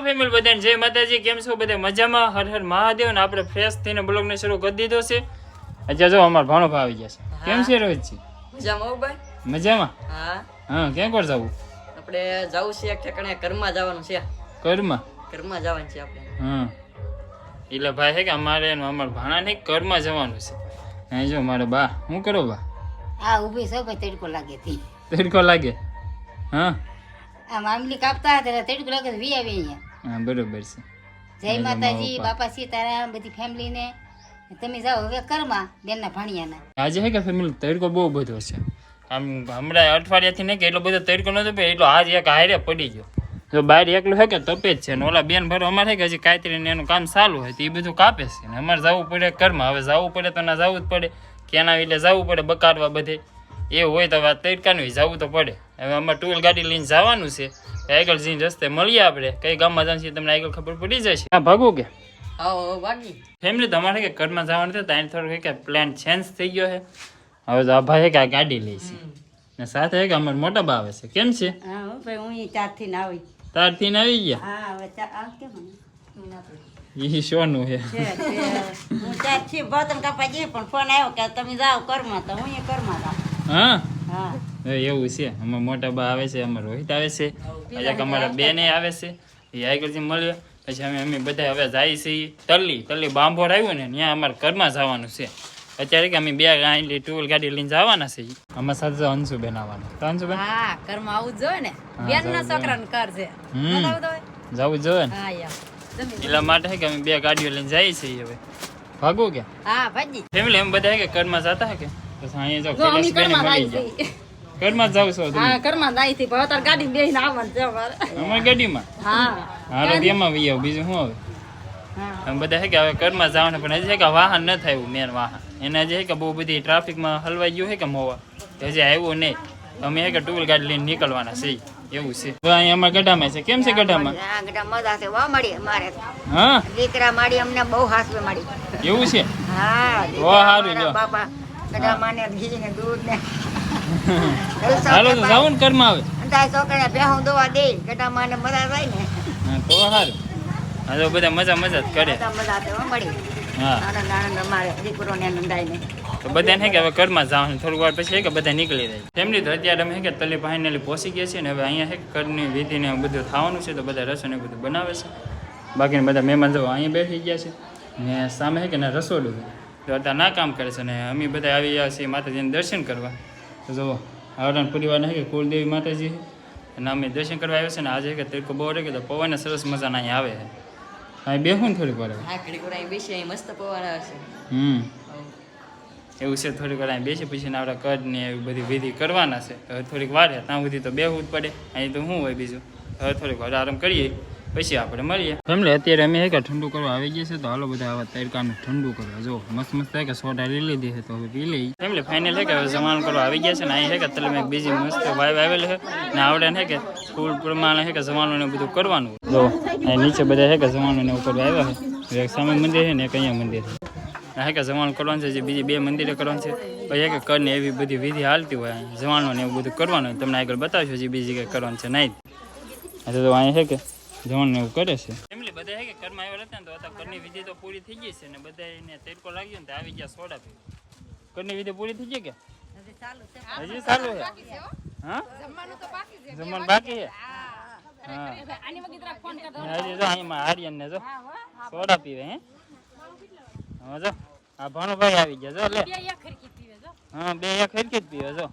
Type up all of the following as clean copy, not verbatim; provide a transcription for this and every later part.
Family બધાને જય માતાજી. કેમ છો બધા? મજામાં? હર હર મહાદેવ. ને આપણે ફ્રેશ થઈને બ્લોગને શરૂ કરી દીધો છે. અત્યારે જો અમારો ભાણો આવી જશે. કેમ છે રોહિતજી? મજામાં ભાઈ? મજામાં. હા ક્યાં કોર જવું? આપણે જવું છે એક ઠેકાણે, ઘરમાં જવાનું છે. ઘરમાં જવાનું છે આપણે. હા એટલે ભાઈ છે કે અમારે અમારા ભાણાને ઘરમાં જવાનું છે. અહીં જો મારો બા શું કરો બા? હા ઊભી છો ભાઈ, તડકો લાગે તી. તડકો લાગે? હા આમ આમલી કાપતા હતા તડકો લાગે તો વી આવી અહીંયા. હા બરોબર છે. જય માતાજી, બાપા સીતારામ, બધી ફેમિલીને. તમે જાઓ હવે ઘરમાં બેનના ભાણિયાના. આજે છે કે ફેમિલી તડકો બહુ બધો છે. આમ હમણાં અઠવાડિયાથી નહીં કે એટલો બધો તડકો નતો પડ્યો, એટલો આજ એક હારે પડી ગયો. જો બહાર એકલું છે કે તપે જ છે ને ઓલા બેન ભરો અમારે છે કે હજી કાતરીને એનું કામ ચાલુ હોય તો એ બધું કાપે છે ને અમારે જવું પડે ઘરમાં. હવે જવું પડે તો ના જવું જ પડે, કેના એટલે જવું પડે બકારવા બધે. એવું હોય તો વાત તડકાનું જવું તો પડે. હવે અમારે ટુ વ્હીલ ગાડી લઈને જવાનું છે. આગળ જઈને રસ્તે મળીએ આપણે, કઈ ગામમાં જવાનું છે તમને આગળ ખબર પડી જશે. હા ભાગું કે ફેમિલી તમારે કે ઘરમાં જવાનું છે તો અહીં થોડું કે પ્લાન ચેન્જ થઈ ગયો છે. હવે તો આ ભાઈ કે આ ગાડી લઈ છે ને સાથે કે અમારે મોટા બા આવે છે. કેમ છે? હા ભાઈ હું 4 થી આવી. તારથી ને આવી ગયા? હા હવે આ કેમ ઈ શોનું છે. હું 4 થી બતન કાપા જઈ પણ ફોન આવ્યો કે તમે જાઓ ઘરમાં, તો હું ઘરમાં જાઉં. હા હા એવું છે. અમારા મોટા બા આવે છે, અમારા રોહિત આવે છે, આજે અમારા બેને આવે છે. એ આગળ મળ્યો પછી અમે બધા હવે જાય છીએ તલ્લી બાંભોર આવ્યું ને ત્યાં અમારે ઘરમાં જવાનું છે. અત્યારે કે અમે બે ટુ વ્હીલ ગાડી લઈને જવાના છે. અમારા સાથે અંશુબેન આવવાના. તો અંશુબેન હા ઘરમાં આવું જોઈએ ને, બેન ના છોકરાનું ઘર છે, જવું જોઈએ ને. હા યાર એટલા માટે છે કે અમે બે ગાડીઓ લઈને જઈએ છીએ. હવે ભાગવું કે? હા ભાજી ફેમિલી એમ બધા કે ઘરમાં જતા કે પછી અહીંયા જાવ કૈલાસબેન મળી જાય. ઘરમાં જ જાવ છો તમે? હા ઘરમાં જાય છે, પણ તાર ગાડી બેહીને આવવાનું છે અમારે. અમારી ગાડીમાં? હા હાલો એમાં વી આવ, બીજું શું હવે? હા અમે બધા છે કે હવે ઘરમાં જવાનું, પણ હજી છે કે વાહન ન થયું મેન વાહન. એને હજી છે કે બહુ બધી ટ્રાફિકમાં હલવાઈ ગયું છે કે મોવા, હજી આવ્યું નહીં. અમે છે કે ટુ વ્હીલ ગાડી લઈને નીકળવાના છે. એવું છે. તો અહીંયા અમારા ગઢામાં છે. કેમ છે ગઢામાં? મજા છે વા મળી મારે. હા દીકરા માડી અમને બહુ હાસવે મળી. એવું છે? હા ઓ સારું લ્યો. બાપા ગઢા માને ઘી ને દૂધ ને હાલો તો જાવ ને ઘરમાં આવે. તાર છોકરા બેહું દોવા દે ગઢા માને મજા થાય ને. હા તો સારું. હા તો બધા મજા જ કરે. મજા તો મળી. હા આનંદ આનંદ અમારે દીકરો ને નંદાય ને. તો બધાને કે હવે ઘરમાં જવાનું થોડીક વાર પછી કે બધા નીકળી જાય. ફેમિલી તો અત્યારે અમે કે તલી ફાઇનલી પહોંચી ગયા છીએ ને હવે અહીંયા છે ઘરની વિધિને બધું થવાનું છે. તો બધા રસોઈ બધું બનાવે છે. બાકીના બધા મહેમાન જો અહીંયા બેઠી ગયા છે ને સામે છે કે ને રસોડું તો અત્યારે ના કામ કરે છે ને અમે બધા આવી ગયા છીએ માતાજીને દર્શન કરવા. તો જુઓ આવડાના પરિવારના છે કે કુલદેવી માતાજી છે અને અમે દર્શન કરવા આવ્યા છે ને આજે કે તડકો બહુ રહે કે તો પવન સરસ મજાના અહીંયા આવે છે. અહીં બેહું ને થોડીક વાર મસ્ત પવન આવે છે. એવું છે. થોડીક વાર અહીં બેસી પછી આપણા કદ ને એવી બધી વિધિ કરવાના છે. હવે થોડીક વાર ત્યાં સુધી તો બેહવું જ પડે. અહીં તો શું હોય બીજું. હવે થોડીક વાર આરામ કરીએ પછી આપણે મળીએ. ફેમિલી અત્યારે અમે કે ઠંડુ કરવા આવી ગયા છે તો હાલો બધા આવા તડકાનું ઠંડુ કરવા. જો મસ્ત થાય કે સોડા લઈ લીધી છે તો હવે પી લઈ. ફેમિલી ફાઇનલ છે કે હવે જમવાનું કરવા આવી ગયા છે ને અહીં છે કે તલમાં એક બીજી મસ્ત વાઇવ આવેલી છે ને આવડે છે કે સ્કૂલ પ્રમાણે છે કે જમવાનું ને બધું કરવાનું. જો અહીં નીચે બધા છે કે જમવાનું ને ઉપર આવ્યા છે. એક સામે મંદિર છે ને એક અહીંયા મંદિર છે. હે કે જમવાનું કરવાનું છે. જે બીજી બે મંદિરે કરવાનું છે. પછી કે કરને એવી બધી વિધિ હાલતી હોય જમવાનું ને એવું બધું કરવાનું હોય. તમને આગળ બતાવશો જે બીજી કંઈ કરવાનું છે નહીં. તો અહીંયા છે કે જમવાનું એવું કરે છે. ફેમિલી બધા છે કે ઘરમાં આવ્યા હતા ને તો ઘરની વિધિ તો પૂરી થઈ ગઈ છે ને બધા એને તડકો લાગ્યો ને તો આવી ગયા સોડા પી. ઘરની વિધિ પૂરી થઈ ગઈ કે હજી ચાલુ છે? હા જમવાનું બાકી છે. હા હજી જો અહીંયા આર્યન ને જો સોડા પીવે. હે જો આ ભાણુભાઈ આવી ગયા. જો લે હા બે એક હરખી જ પીવે. જો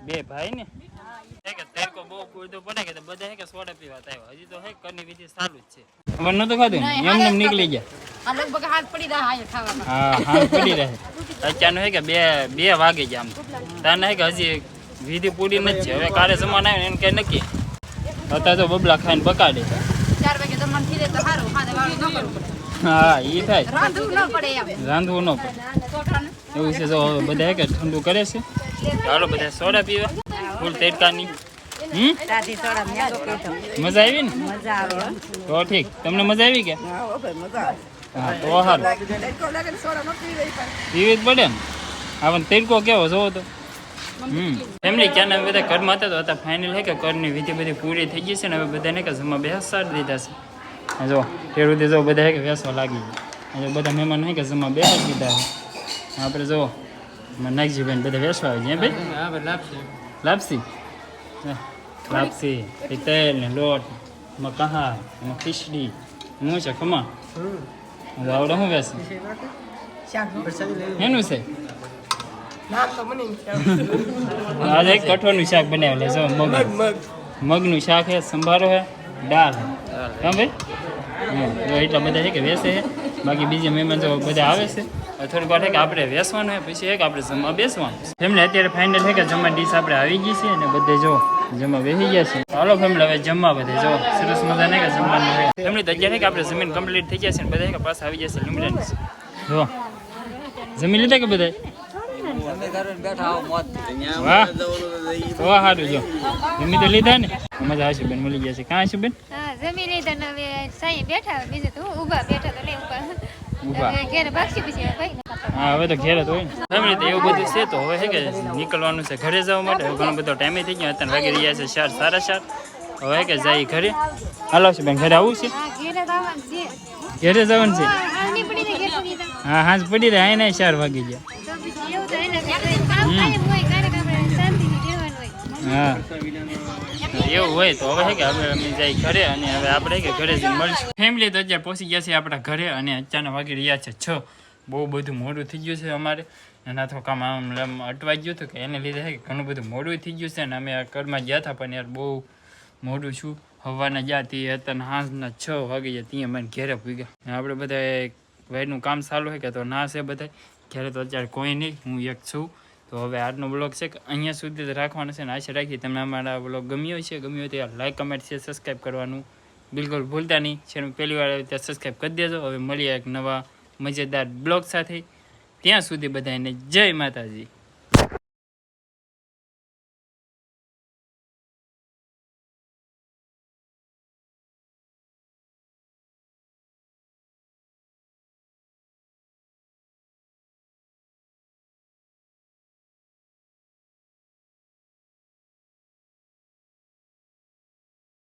બે ભાઈ ને તડકો બહુ પૂરતો પડે કે બધા કે સોડા પીવા આવ્યા. હજી તો હે ઘરની વિધિ ચાલુ જ છે. ખબર નતું ખાધું એમને નીકળી ગયા. હા હાથ પડી રહે. અત્યારનું હે કે બે વાગે ગયા. આમ તાને હે કે હજી વિધિ પૂરી નથી છે. હવે કાલે જમવાનું આવે ને એને કઈ નક્કી. અત્યારે તો બબલા ખાઈને બકાડે. 4 વાગે જમવાનું થઈ જાય તો સારું, ખાધે વાળું ન કરવું પડે. હા ઈ થાય, રાંધવું ન પડે એમ. રાંધવું ન પડે એવું છે. જો બધા કે ઠંડુ કરે છે. ચાલો બધા સોડા પીવા ફૂલ તડકાની. સાદી સોડા મેંગો પીતો. મજા આવી ને? મજા આવે. તો ઠીક. તમને મજા આવી કે? હા મજા આવે. હા તો સારું. પીવી જ પડે ને. આપણને તડકો કેવો જોવો તો. ફેમિલી ક્યાં અમે બધા ઘરમાં હતા તો ફાઇનલ છે કે ઘરની વિધિ બધી પૂરી થઈ ગઈ છે ને હવે બધાને કે જમવા બેસાડી દીધા છે. જો તેર સુધી જો બધા કે વેસવા લાગી ગયા જો બધા મહેમાન નહીં કે જમવા બેસી દીધા છે આપણે જો નાગજીભાઈ બધા વેસવા આવી જાય ભાઈ લાપસી લાપસી તેલ ને લોટ એમાં કહા એમાં ખીચડી હું છે ખમા આવડે શું વેસે એનું છે આજે કઠોળનું શાક બનાવેલું જો મગનું શાક છે સંભારો છે દાળ છે હા ભાઈ એટલા બધા છે કે વેસે છે બાકી બીજા મહેમાન જો બધા આવે છે થોડીક વાર છે કે આપણે વેસવાનું હોય પછી એક આપણે જમવા બેસવાનું ફેમિલી અત્યારે ફાઇનલ છે કે જમવા ડીશ આપણે આવી ગઈ છે અને બધે જો જમવા બેસી ગયા છે ચાલો ફેમિલી હવે જમવા બધે જો સરસ મજા નહીં કે જમવાનું હોય ફેમિલી તો અત્યારે કે આપણે જમીન કમ્પ્લીટ થઈ ગયા છે ને બધા કે પાછા આવી જશે લિમિટેડ જો જમી લીધા કે બધા વાહ તો સારું જો જમી તો લીધા ને મજા આવશે બેન મળી ગયા છે ક્યાં છે બેન જમી લીધા ને હવે સાંઈ બેઠા બીજું તો ઊભા બેઠા તો લે ઊભા ઘેર ભાગશે પછી ભાઈ હા હવે તો ઘેર જ હોય ને ફેમિલી તો એવું બધું છે તો હવે છે કે નીકળવાનું છે ઘરે જવા માટે ઘણો બધો ટાઈમે થઈ ગયો અત્યારે વાગી રહ્યા છે 4:30 હવે કે જાય ઘરે હાલો છે બેન ઘરે આવું છે ઘરે જવાનું છે હા હાજ પડી રહ્યા એને 4 વાગી ગયા હા એવું હોય તો હવે કે હવે અમે જાય ઘરે અને હવે આપણે કે ઘરે જઈને મળશું ફેમિલી તો અત્યારે પહોંચી ગયા છે આપણા ઘરે અને અચાનક વાગી રહ્યા છે 6 બહુ બધું મોડું થઈ ગયું છે અમારે એના તો કામ આમ અટવાઈ ગયું હતું કે એને લીધે છે કે ઘણું બધું મોડું થઈ ગયું છે અને અમે આ ઘરમાં ગયા હતા પણ યાર બહુ મોડું છું હવાના જાતી હતા હાંજના 6 વાગી ગયા ત્યાં મને ઘેરે પૂગ્યા આપણે બધા વાઈનું કામ ચાલુ છે કે તો ના છે બધા ઘેરે તો અત્યારે કોઈ નહીં હું એક છું તો હવે આજનો બ્લોગ છે કે અહીંયા સુધી જ રાખવાનો છે ને આશા રાખી તમને અમારા બ્લોગ ગમ્યો હોય તો યાર લાઈક કમેન્ટ શેર સબસ્ક્રાઈબ કરવાનું બિલકુલ ભૂલતા નહીં ચેનલ પહેલી વાર આવે ત્યાં સબસ્ક્રાઈબ કરી દેજો હવે મળીએ એક નવા મજેદાર બ્લોગ સાથે ત્યાં સુધી બધાને જય માતાજી